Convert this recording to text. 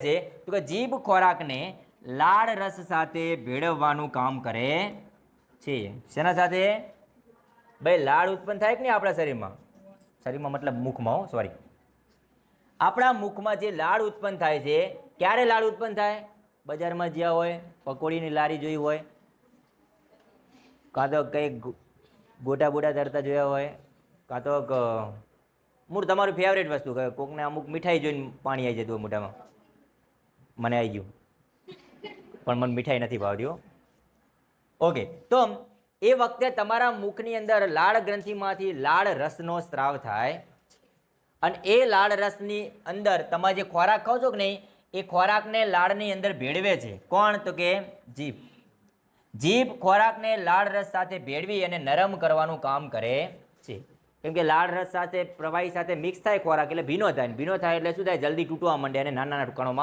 છે તો કે જીભ ખોરાકને લાળ રસ સાથે ભેળવવાનું કામ કરે છે. શેના સાથે? ભાઈ લાળ ઉત્પન્ન થાય કે નહીં આપણા શરીરમાં મતલબ મુખમાં, સોરી, આપણા મુખમાં જે લાળ ઉત્પન્ન થાય છે, ક્યારે લાળ ઉત્પન્ન થાય? બજારમાં જ્યાં હોય, પકોડીની લારી જોઈ હોય, કાં તો કંઈક ગોટા બોટા તરતા જોયા હોય, કાં તો મૂળ તમારું ફેવરેટ વસ્તુ કહે, કોકને અમુક મીઠાઈ જોઈને પાણી આવી જતું હોય મોઢામાં. મને આવી ગયું, પણ મને મીઠાઈ નથી ભાવતી હો. ઓકે, તો એ વખતે તમારા મુખની અંદર લાળ ગ્રંથિમાંથી લાળ રસનો સ્ત્રાવ થાય અને એ લાળ રસની અંદર તમે જે ખોરાક ખાઓ છો કે નહીં, એ ખોરાકને લાળની અંદર ભેળવે છે. કોણ? તો કે જીભ. જીભ ખોરાકને લાળ રસ સાથે ભેળવી અને નરમ કરવાનું કામ કરે છે. કેમ કે લાળ રસ સાથે પ્રવાહી સાથે મિક્સ થાય ખોરાક એટલે ભીનો થાય, ભીનો થાય એટલે શું થાય? જલ્દી તૂટવા માંડે અને નાના નાના કણોમાં